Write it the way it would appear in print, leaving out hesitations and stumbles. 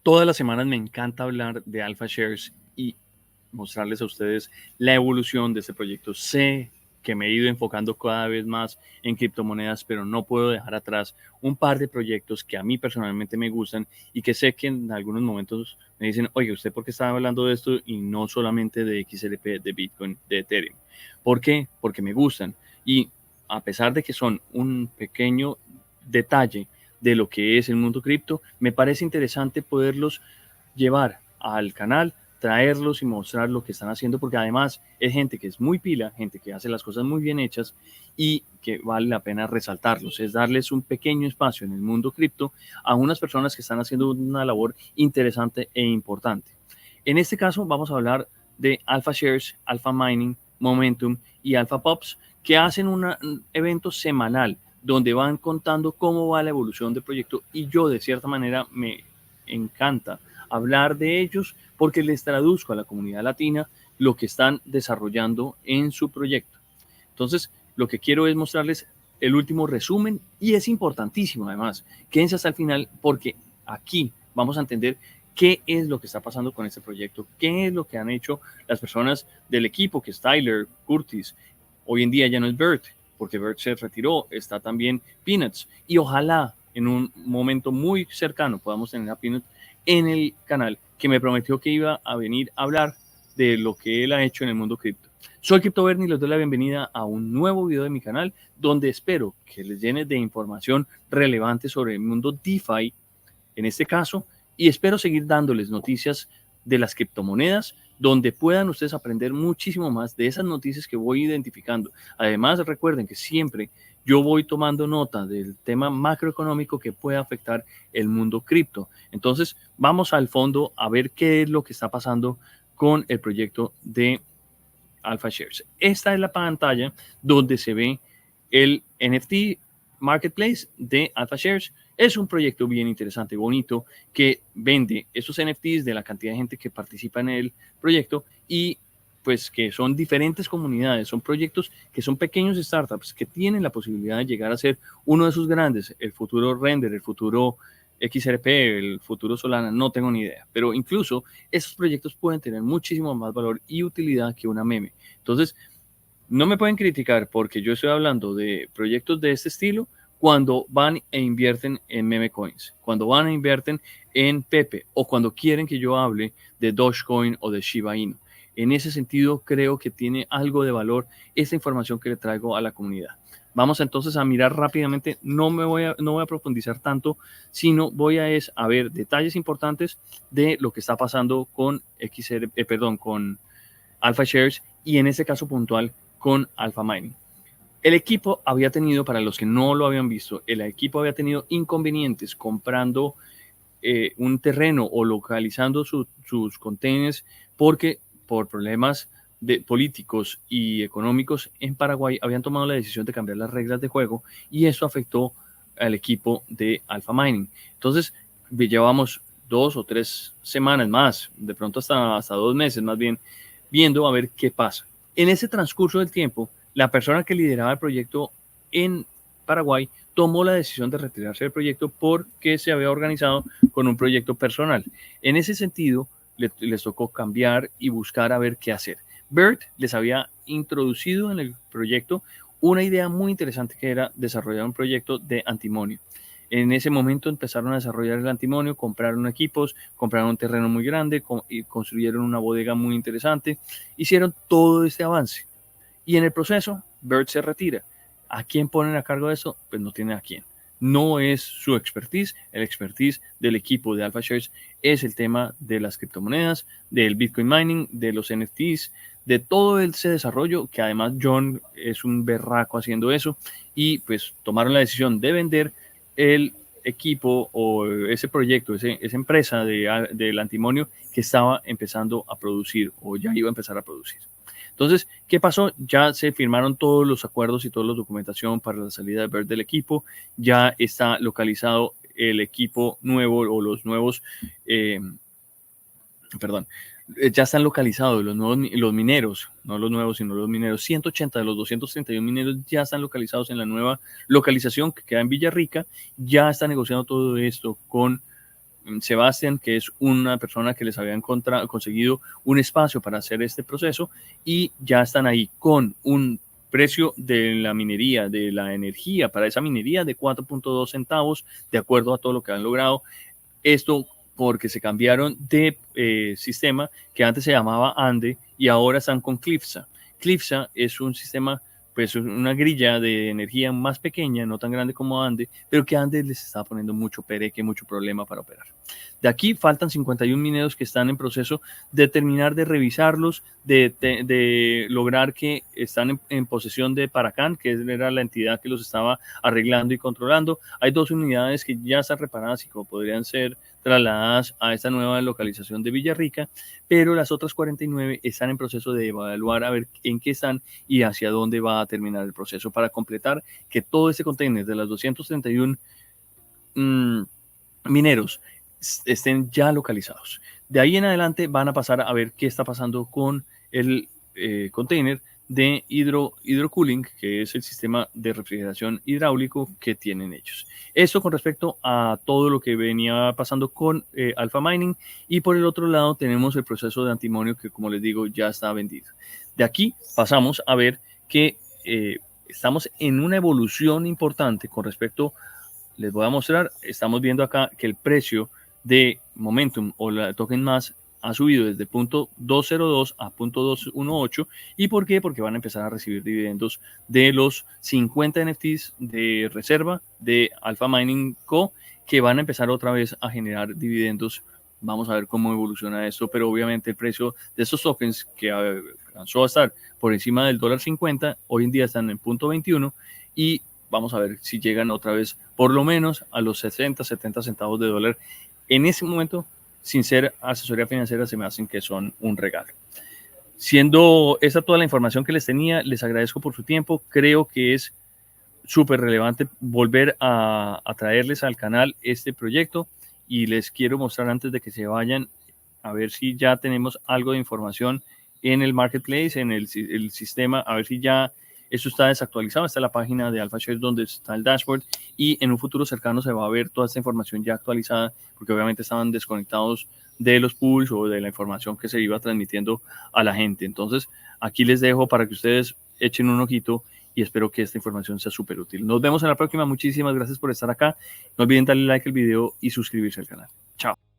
Todas las semanas me encanta hablar de Alpha Shares y mostrarles a ustedes la evolución de este proyecto. Sé que me he ido enfocando cada vez más en criptomonedas, pero no puedo dejar atrás un par de proyectos que a mí personalmente me gustan y que sé que en algunos momentos me dicen, oye, ¿usted por qué está hablando de esto y no solamente de XRP, de Bitcoin, de Ethereum? ¿Por qué? Porque me gustan. Y a pesar de que son un pequeño detalle de lo que es el mundo cripto, me parece interesante poderlos llevar al canal, traerlos y mostrar lo que están haciendo, porque además es gente que es muy pila, gente que hace las cosas muy bien hechas y que vale la pena resaltarlos, es darles un pequeño espacio en el mundo cripto a unas personas que están haciendo una labor interesante e importante. En este caso vamos a hablar de Alpha Shares, Alpha Mining, Momentum y Alpha Pops, que hacen un evento semanal donde van contando cómo va la evolución del proyecto y yo de cierta manera me encanta hablar de ellos porque les traduzco a la comunidad latina lo que están desarrollando en su proyecto. Entonces, lo que quiero es mostrarles el último resumen y es importantísimo además. Quédense hasta el final porque aquí vamos a entender qué es lo que está pasando con este proyecto, qué es lo que han hecho las personas del equipo, que es Tyler, Curtis. Hoy en día ya no es Bert, porque Bert se retiró, está también Peanuts. Y ojalá en un momento muy cercano podamos tener a Peanuts en el canal, que me prometió que iba a venir a hablar de lo que él ha hecho en el mundo cripto. Soy CryptoBernie y les doy la bienvenida a un nuevo video de mi canal donde espero que les llene de información relevante sobre el mundo DeFi, en este caso, y espero seguir dándoles noticias de las criptomonedas donde puedan ustedes aprender muchísimo más de esas noticias que voy identificando. Además, recuerden que siempre yo voy tomando nota del tema macroeconómico que puede afectar el mundo cripto. Entonces, vamos al fondo a ver qué es lo que está pasando con el proyecto de Alpha Shares. Esta es la pantalla donde se ve el NFT Marketplace de Alpha Shares. Es un proyecto bien interesante, bonito, que vende esos NFTs de la cantidad de gente que participa en el proyecto y pues que son diferentes comunidades, son proyectos que son pequeños startups que tienen la posibilidad de llegar a ser uno de esos grandes, el futuro Render, el futuro XRP, el futuro Solana, no tengo ni idea, pero incluso esos proyectos pueden tener muchísimo más valor y utilidad que una meme. Entonces, no me pueden criticar porque yo estoy hablando de proyectos de este estilo cuando van e invierten en meme coins, cuando van e invierten en Pepe o cuando quieren que yo hable de Dogecoin o de Shiba Inu. En ese sentido, creo que tiene algo de valor esta información que le traigo a la comunidad. Vamos entonces a mirar rápidamente, no voy a profundizar tanto, sino voy a ver detalles importantes de lo que está pasando con con Alpha Shares y en este caso puntual con Alpha Mining. El equipo había tenido, para los que no lo habían visto, el equipo había tenido inconvenientes comprando un terreno o localizando sus containers porque por problemas políticos y económicos en Paraguay habían tomado la decisión de cambiar las reglas de juego y eso afectó al equipo de Alpha Mining. Entonces, llevamos 2 o 3 semanas más, de pronto hasta 2 meses más bien, viendo a ver qué pasa. En ese transcurso del tiempo, la persona que lideraba el proyecto en Paraguay tomó la decisión de retirarse del proyecto porque se había organizado con un proyecto personal. En ese sentido, les tocó cambiar y buscar a ver qué hacer. Bert les había introducido en el proyecto una idea muy interesante que era desarrollar un proyecto de antimonio. En ese momento empezaron a desarrollar el antimonio, compraron equipos, compraron un terreno muy grande y construyeron una bodega muy interesante. Hicieron todo este avance. Y en el proceso, Bert se retira. ¿A quién ponen a cargo de eso? Pues no tiene a quién. No es su expertise. El expertise del equipo de Alpha Shares es el tema de las criptomonedas, del Bitcoin mining, de los NFTs, de todo ese desarrollo, que además John es un berraco haciendo eso. Y pues tomaron la decisión de vender el equipo o ese proyecto, esa empresa del antimonio que estaba empezando a producir o ya iba a empezar a producir. Entonces, ¿qué pasó? Ya se firmaron todos los acuerdos y toda la documentación para la salida de Bert del equipo. Ya está localizado el equipo nuevo o los nuevos, perdón, ya están localizados los mineros, no los nuevos, sino los mineros. 180 de los 231 mineros ya están localizados en la nueva localización que queda en Villarrica. Ya está negociando todo esto con Sebastián, que es una persona que les había conseguido un espacio para hacer este proceso, y ya están ahí con un precio de la minería, de la energía para esa minería de 4.2 centavos, de acuerdo a todo lo que han logrado. Esto porque se cambiaron de sistema que antes se llamaba ANDE y ahora están con CLIFSA. CLIFSA es un sistema, pues una grilla de energía más pequeña, no tan grande como ANDE, pero que ANDE les está poniendo mucho pereque, mucho problema para operar. De aquí faltan 51 mineros que están en proceso de terminar de revisarlos, de lograr que están en posesión de Paracán, que era la entidad que los estaba arreglando y controlando. Hay 2 unidades que ya están reparadas y como podrían ser trasladadas a esta nueva localización de Villarrica, pero las otras 49 están en proceso de evaluar a ver en qué están y hacia dónde va a terminar el proceso para completar que todo este container de las 231 mineros estén ya localizados. De ahí en adelante van a pasar a ver qué está pasando con el container de hydrocooling, que es el sistema de refrigeración hidráulico que tienen ellos. Esto con respecto a todo lo que venía pasando con Alpha Mining, y por el otro lado tenemos el proceso de antimonio que, como les digo, ya está vendido. De aquí pasamos a ver que estamos en una evolución importante con respecto, les voy a mostrar, estamos viendo acá que el precio de Momentum o la token más ha subido desde punto 202 a punto 218. ¿Y por qué? Porque van a empezar a recibir dividendos de los 50 NFTs de reserva de Alpha Mining Co., que van a empezar otra vez a generar dividendos. Vamos a ver cómo evoluciona esto, pero obviamente el precio de estos tokens, que alcanzó a estar por encima del $50, hoy en día están en punto 21, y vamos a ver si llegan otra vez por lo menos a los 60, 70 centavos de dólar. En ese momento, sin ser asesoría financiera, se me hacen que son un regalo. Siendo esta toda la información que les tenía, les agradezco por su tiempo. Creo que es súper relevante volver a traerles al canal este proyecto, y les quiero mostrar antes de que se vayan, a ver si ya tenemos algo de información en el marketplace, en el sistema, a ver si ya esto está desactualizado. Está la página de AlphaShares donde está el dashboard, y en un futuro cercano se va a ver toda esta información ya actualizada, porque obviamente estaban desconectados de los pools o de la información que se iba transmitiendo a la gente. Entonces, aquí les dejo para que ustedes echen un ojito, y espero que esta información sea súper útil. Nos vemos en la próxima. Muchísimas gracias por estar acá. No olviden darle like al video y suscribirse al canal. Chao.